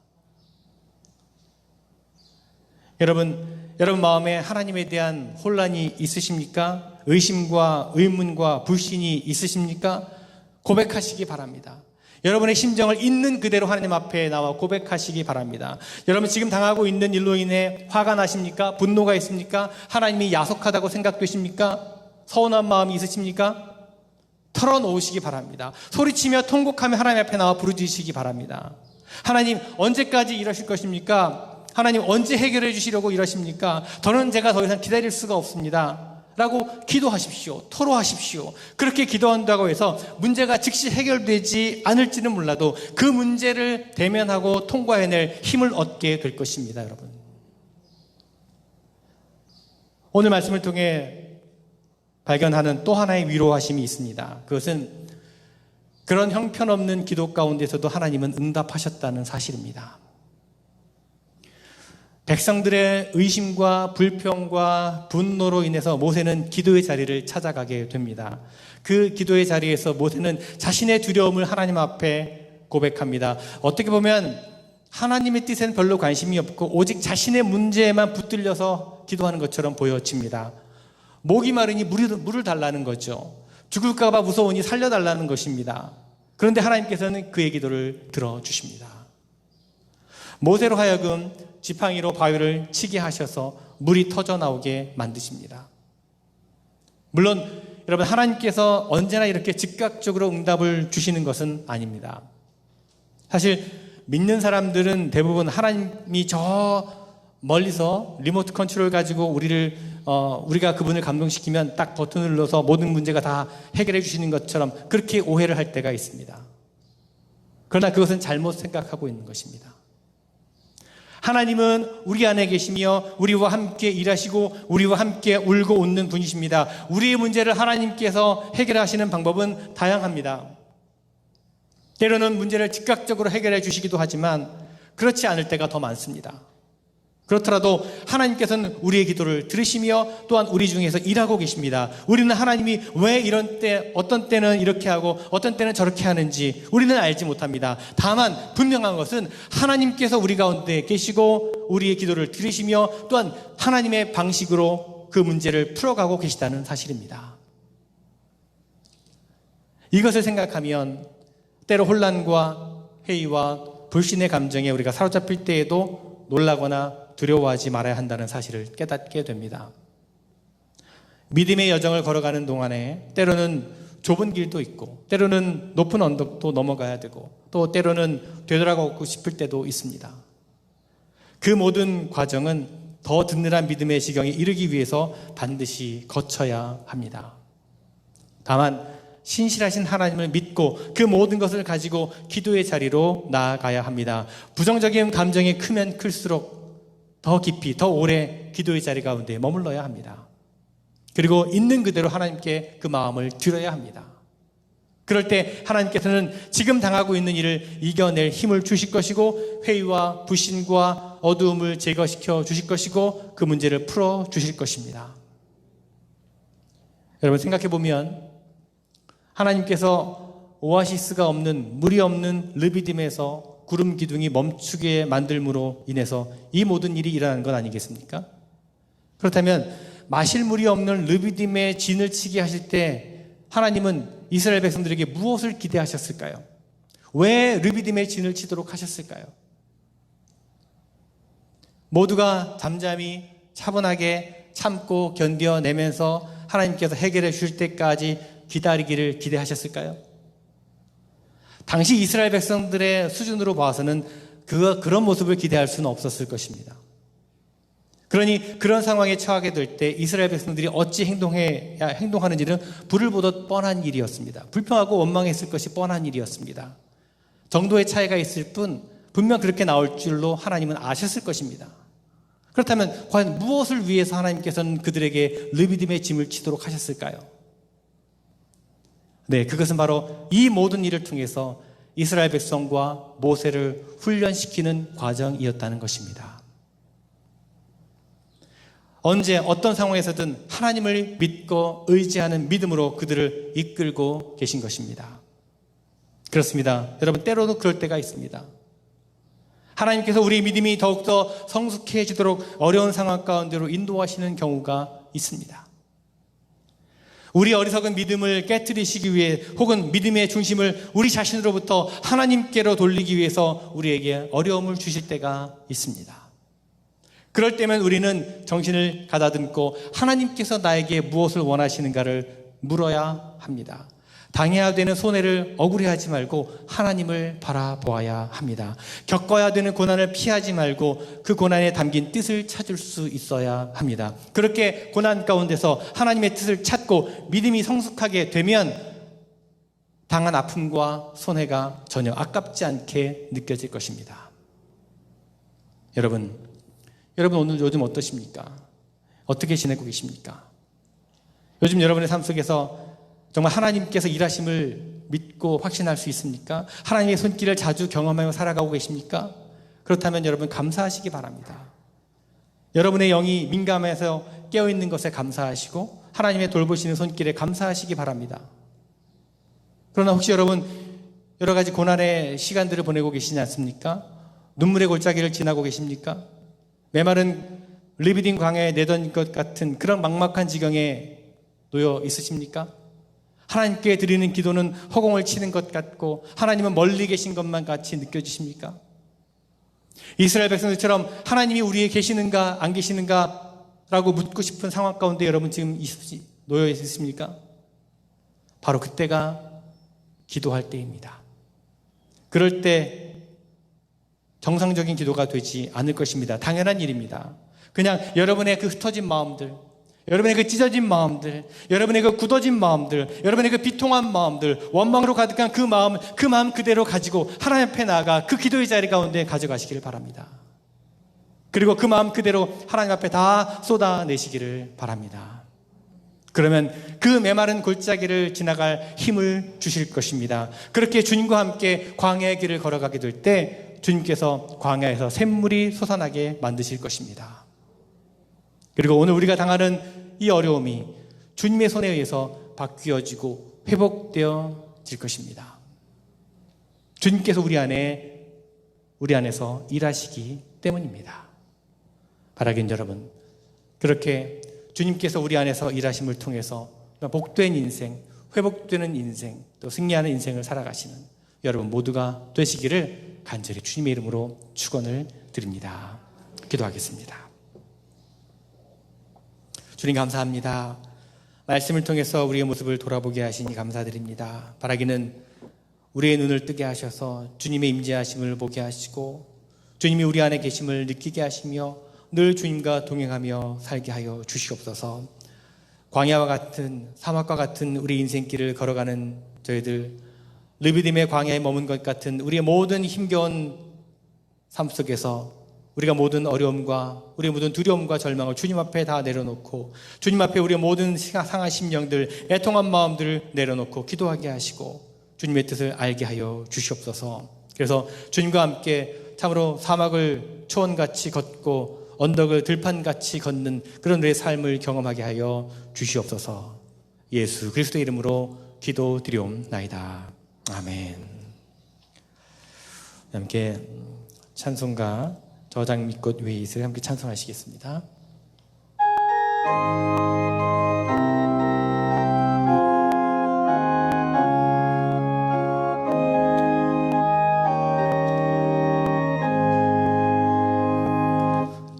여러분 마음에 하나님에 대한 혼란이 있으십니까? 의심과 의문과 불신이 있으십니까? 고백하시기 바랍니다. 여러분의 심정을 있는 그대로 하나님 앞에 나와 고백하시기 바랍니다. 여러분 지금 당하고 있는 일로 인해 화가 나십니까? 분노가 있습니까? 하나님이 야속하다고 생각되십니까? 서운한 마음이 있으십니까? 털어놓으시기 바랍니다. 소리치며 통곡하며 하나님 앞에 나와 부르짖으시기 바랍니다. 하나님 언제까지 이러실 것입니까? 하나님 언제 해결해 주시려고 이러십니까? 더는 제가 더 이상 기다릴 수가 없습니다. 라고 기도하십시오. 토로하십시오. 그렇게 기도한다고 해서 문제가 즉시 해결되지 않을지는 몰라도 그 문제를 대면하고 통과해낼 힘을 얻게 될 것입니다, 여러분. 오늘 말씀을 통해 발견하는 또 하나의 위로하심이 있습니다. 그것은 그런 형편없는 기도 가운데서도 하나님은 응답하셨다는 사실입니다. 백성들의 의심과 불평과 분노로 인해서 모세는 기도의 자리를 찾아가게 됩니다. 그 기도의 자리에서 모세는 자신의 두려움을 하나님 앞에 고백합니다. 어떻게 보면 하나님의 뜻에는 별로 관심이 없고 오직 자신의 문제에만 붙들려서 기도하는 것처럼 보여집니다. 목이 마르니 물을 달라는 거죠. 죽을까 봐 무서우니 살려달라는 것입니다. 그런데 하나님께서는 그의 기도를 들어주십니다. 모세로 하여금 지팡이로 바위를 치게 하셔서 물이 터져 나오게 만드십니다. 물론 여러분 하나님께서 언제나 이렇게 즉각적으로 응답을 주시는 것은 아닙니다. 사실 믿는 사람들은 대부분 하나님이 저 멀리서 리모트 컨트롤 가지고 우리가 그분을 감동시키면 딱 버튼을 눌러서 모든 문제가 다 해결해 주시는 것처럼 그렇게 오해를 할 때가 있습니다. 그러나 그것은 잘못 생각하고 있는 것입니다. 하나님은 우리 안에 계시며 우리와 함께 일하시고 우리와 함께 울고 웃는 분이십니다. 우리의 문제를 하나님께서 해결하시는 방법은 다양합니다. 때로는 문제를 즉각적으로 해결해 주시기도 하지만 그렇지 않을 때가 더 많습니다. 그렇더라도 하나님께서는 우리의 기도를 들으시며 또한 우리 중에서 일하고 계십니다. 우리는 하나님이 왜 이런 때 어떤 때는 이렇게 하고 어떤 때는 저렇게 하는지 우리는 알지 못합니다. 다만 분명한 것은 하나님께서 우리 가운데 계시고 우리의 기도를 들으시며 또한 하나님의 방식으로 그 문제를 풀어가고 계시다는 사실입니다. 이것을 생각하면 때로 혼란과 회의와 불신의 감정에 우리가 사로잡힐 때에도 놀라거나 두려워하지 말아야 한다는 사실을 깨닫게 됩니다. 믿음의 여정을 걸어가는 동안에 때로는 좁은 길도 있고 때로는 높은 언덕도 넘어가야 되고 또 때로는 되돌아가고 싶을 때도 있습니다. 그 모든 과정은 더 든든한 믿음의 지경에 이르기 위해서 반드시 거쳐야 합니다. 다만 신실하신 하나님을 믿고 그 모든 것을 가지고 기도의 자리로 나아가야 합니다. 부정적인 감정이 크면 클수록 더 깊이, 더 오래 기도의 자리 가운데 머물러야 합니다. 그리고 있는 그대로 하나님께 그 마음을 드려야 합니다. 그럴 때 하나님께서는 지금 당하고 있는 일을 이겨낼 힘을 주실 것이고 회의와 불신과 어두움을 제거시켜 주실 것이고 그 문제를 풀어 주실 것입니다. 여러분 생각해 보면 하나님께서 오아시스가 없는 물이 없는 르비딤에서 구름 기둥이 멈추게 만들므로 인해서 이 모든 일이 일어나는 건 아니겠습니까? 그렇다면 마실 물이 없는 르비딤에 진을 치게 하실 때 하나님은 이스라엘 백성들에게 무엇을 기대하셨을까요? 왜 르비딤에 진을 치도록 하셨을까요? 모두가 잠잠히 차분하게 참고 견뎌내면서 하나님께서 해결해 주실 때까지 기다리기를 기대하셨을까요? 당시 이스라엘 백성들의 수준으로 봐서는 그런 모습을 기대할 수는 없었을 것입니다. 그러니 그런 상황에 처하게 될 때 이스라엘 백성들이 어찌 행동하는지는 불을 보듯 뻔한 일이었습니다. 불평하고 원망했을 것이 뻔한 일이었습니다. 정도의 차이가 있을 뿐 분명 그렇게 나올 줄로 하나님은 아셨을 것입니다. 그렇다면 과연 무엇을 위해서 하나님께서는 그들에게 르비딤의 짐을 치도록 하셨을까요? 네, 그것은 바로 이 모든 일을 통해서 이스라엘 백성과 모세를 훈련시키는 과정이었다는 것입니다. 언제 어떤 상황에서든 하나님을 믿고 의지하는 믿음으로 그들을 이끌고 계신 것입니다. 그렇습니다. 여러분 때로도 그럴 때가 있습니다. 하나님께서 우리의 믿음이 더욱더 성숙해지도록 어려운 상황 가운데로 인도하시는 경우가 있습니다. 우리 어리석은 믿음을 깨트리시기 위해 혹은 믿음의 중심을 우리 자신으로부터 하나님께로 돌리기 위해서 우리에게 어려움을 주실 때가 있습니다. 그럴 때면 우리는 정신을 가다듬고 하나님께서 나에게 무엇을 원하시는가를 물어야 합니다. 당해야 되는 손해를 억울해하지 말고 하나님을 바라보아야 합니다. 겪어야 되는 고난을 피하지 말고 그 고난에 담긴 뜻을 찾을 수 있어야 합니다. 그렇게 고난 가운데서 하나님의 뜻을 찾고 믿음이 성숙하게 되면 당한 아픔과 손해가 전혀 아깝지 않게 느껴질 것입니다. 여러분 오늘 요즘 어떠십니까? 어떻게 지내고 계십니까? 요즘 여러분의 삶 속에서 정말 하나님께서 일하심을 믿고 확신할 수 있습니까? 하나님의 손길을 자주 경험하며 살아가고 계십니까? 그렇다면 여러분 감사하시기 바랍니다. 여러분의 영이 민감해서 깨어있는 것에 감사하시고 하나님의 돌보시는 손길에 감사하시기 바랍니다. 그러나 혹시 여러분 여러 가지 고난의 시간들을 보내고 계시지 않습니까? 눈물의 골짜기를 지나고 계십니까? 메마른 리비딩 광야에 내던 것 같은 그런 막막한 지경에 놓여 있으십니까? 하나님께 드리는 기도는 허공을 치는 것 같고 하나님은 멀리 계신 것만 같이 느껴지십니까? 이스라엘 백성들처럼 하나님이 우리에 계시는가 안 계시는가 라고 묻고 싶은 상황 가운데 여러분 지금 놓여 있으십니까? 바로 그때가 기도할 때입니다. 그럴 때 정상적인 기도가 되지 않을 것입니다. 당연한 일입니다. 그냥 여러분의 그 흩어진 마음들, 여러분의 그 찢어진 마음들, 여러분의 그 굳어진 마음들, 여러분의 그 비통한 마음들, 원망으로 가득한 그 마음 그대로 가지고 하나님 앞에 나아가 그 기도의 자리 가운데 가져가시기를 바랍니다. 그리고 그 마음 그대로 하나님 앞에 다 쏟아내시기를 바랍니다. 그러면 그 메마른 골짜기를 지나갈 힘을 주실 것입니다. 그렇게 주님과 함께 광야의 길을 걸어가게 될 때 주님께서 광야에서 샘물이 솟아나게 만드실 것입니다. 그리고 오늘 우리가 당하는 이 어려움이 주님의 손에 의해서 바뀌어지고 회복되어질 것입니다. 주님께서 우리 안에서 일하시기 때문입니다. 바라긴 여러분, 그렇게 주님께서 우리 안에서 일하심을 통해서 복된 인생, 회복되는 인생, 또 승리하는 인생을 살아가시는 여러분 모두가 되시기를 간절히 주님의 이름으로 축원을 드립니다. 기도하겠습니다. 주님 감사합니다. 말씀을 통해서 우리의 모습을 돌아보게 하시니 감사드립니다. 바라기는 우리의 눈을 뜨게 하셔서 주님의 임재하심을 보게 하시고 주님이 우리 안에 계심을 느끼게 하시며 늘 주님과 동행하며 살게 하여 주시옵소서. 광야와 같은 사막과 같은 우리 인생길을 걸어가는 저희들, 르비딤의 광야에 머문 것 같은 우리의 모든 힘겨운 삶 속에서 우리가 모든 어려움과 우리의 모든 두려움과 절망을 주님 앞에 다 내려놓고 주님 앞에 우리의 모든 상한 심령들, 애통한 마음들을 내려놓고 기도하게 하시고 주님의 뜻을 알게 하여 주시옵소서. 그래서 주님과 함께 참으로 사막을 초원같이 걷고 언덕을 들판같이 걷는 그런 우리의 삶을 경험하게 하여 주시옵소서. 예수 그리스도의 이름으로 기도드리옵나이다. 아멘. 함께 찬송가 저장 밑꽃 웨이스를 함께 찬송하시겠습니다.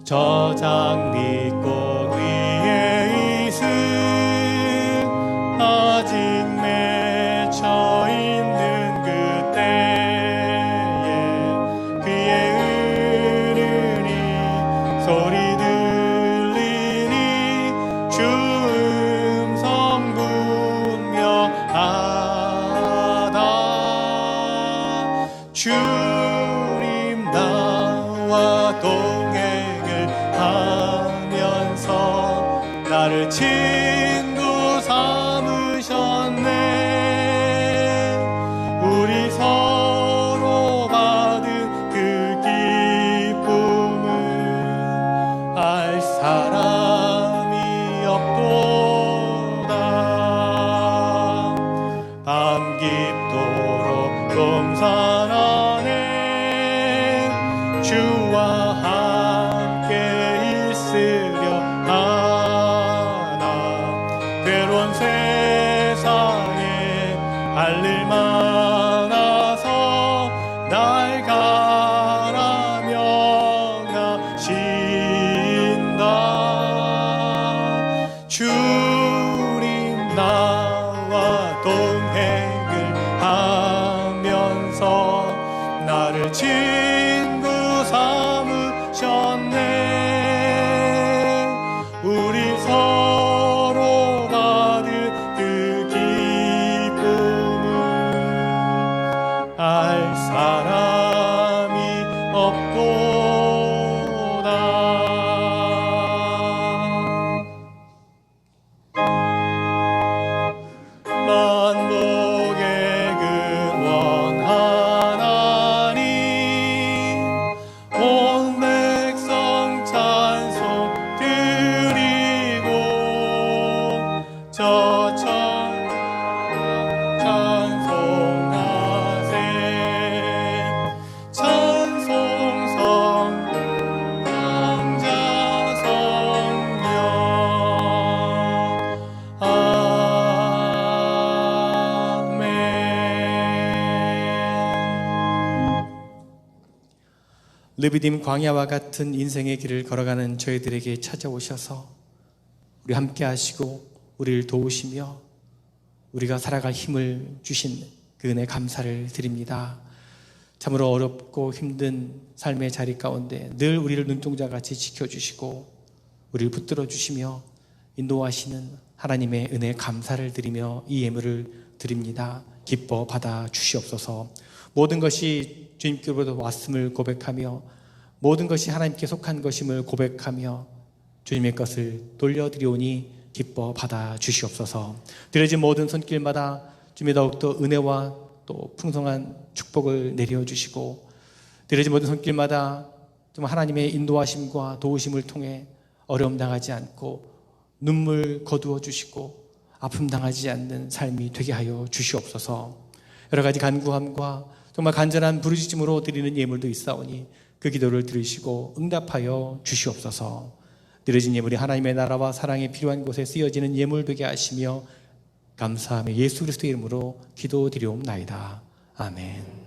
저장 밑꽃 위에 있음 아직 맺혀 있는 그때에 그의 은은히 소리 들리니 주 음성 분명하다. 주님 나와 동행을 하면서 나를 친구 삼으셨네. 우리 서로 받은 그 기쁨을 알 사람이 없도다. 밤 깊도록 동산 안에 주와 함께 있으려 하나. 나를 친구 삼으셨네. 우리 서로 받은 그 기쁨을 알 사람이 없도다. 만복의 근원 하나님, 온 백성 찬송 드리고 저 찬송하세. 찬송성 왕자 성령. 르비딤 광야와 같은 인생의 길을 걸어가는 저희들에게 찾아오셔서 우리 함께 하시고 우리를 도우시며 우리가 살아갈 힘을 주신 그 은혜 감사를 드립니다. 참으로 어렵고 힘든 삶의 자리 가운데 늘 우리를 눈동자같이 지켜주시고 우리를 붙들어 주시며 인도하시는 하나님의 은혜 감사를 드리며 이 예물을 드립니다. 기뻐 받아 주시옵소서. 모든 것이 주님께로부터 왔음을 고백하며 모든 것이 하나님께 속한 것임을 고백하며 주님의 것을 돌려드리오니 기뻐 받아 주시옵소서. 드려진 모든 손길마다 주님의 더욱더 은혜와 또 풍성한 축복을 내려주시고 드려진 모든 손길마다 좀 하나님의 인도하심과 도우심을 통해 어려움 당하지 않고 눈물 거두어 주시고 아픔 당하지 않는 삶이 되게 하여 주시옵소서. 여러 가지 간구함과 정말 간절한 부르짖음으로 드리는 예물도 있사오니 그 기도를 들으시고 응답하여 주시옵소서. 드려진 예물이 하나님의 나라와 사랑에 필요한 곳에 쓰여지는 예물 되게 하시며 감사하며 예수 그리스도의 이름으로 기도드리옵나이다. 아멘.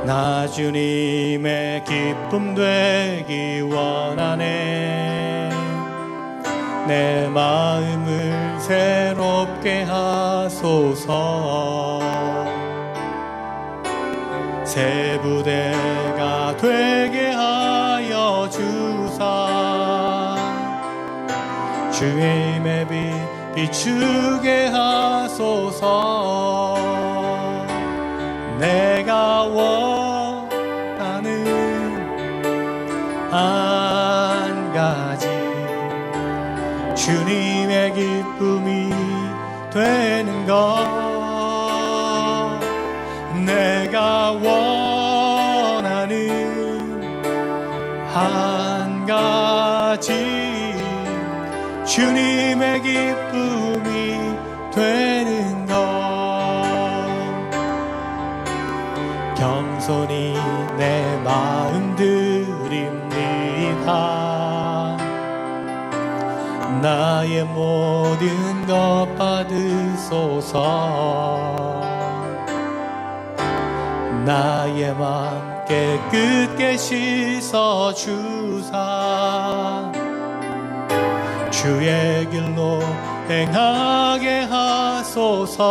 나 주님의 기쁨 되기 원하네. 내 마음을 새롭게 하소서. 새 부대가 되게 하여 주사. 주의 힘에 비추게 하소서. 내가 원하는 한 가지 주님의 기쁨이 되는 것. 내가 원하는 한 가지 주님의 기쁨이 되는 것. 겸손히 내 마음 드립니다. 나의 모든 것 받으소서. 나의 맘 깨끗게 씻어주사. 주의 길로 행하게 하소서.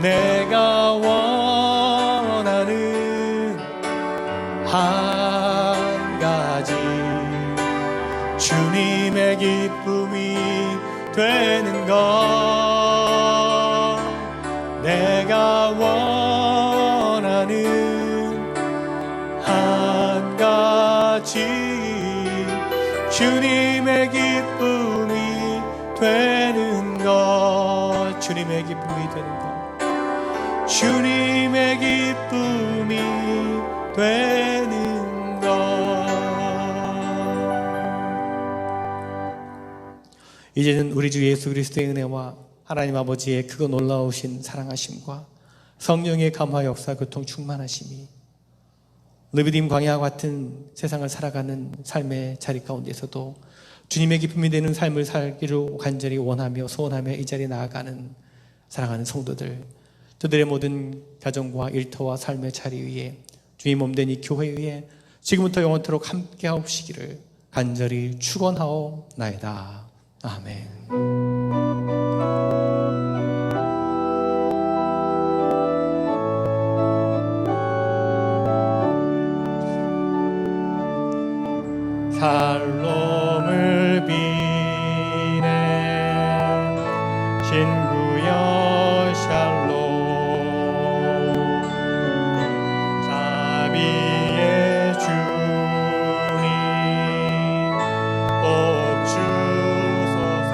내가 원하는 한 가지 주님의 기쁨이 되는 것. 내가 원하는 한 가지 주님의 기쁨이 되는 것. 주님의 기쁨이 되는 것. 주님의 기쁨이 되는 것. 이제는 우리 주 예수 그리스도의 은혜와 하나님 아버지의 크고 놀라우신 사랑하심과 성령의 감화 역사 교통 충만하심이 르비딤 광야와 같은 세상을 살아가는 삶의 자리 가운데서도 주님의 기쁨이 되는 삶을 살기를 간절히 원하며 소원하며 이 자리에 나아가는 사랑하는 성도들, 저들의 모든 가정과 일터와 삶의 자리 위에 주님 몸된 이 교회 위에 지금부터 영원토록 함께 하옵시기를 간절히 축원하옵나이다. 아멘. 살롬을 비네 신구여 샬롬 자비의 주님 복 주소서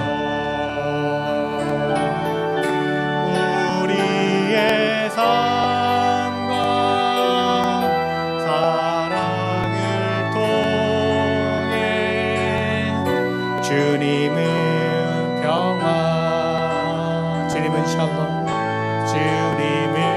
우리의 삶과 사랑을 통해 주님은 평화 주님은 샬롬 주님은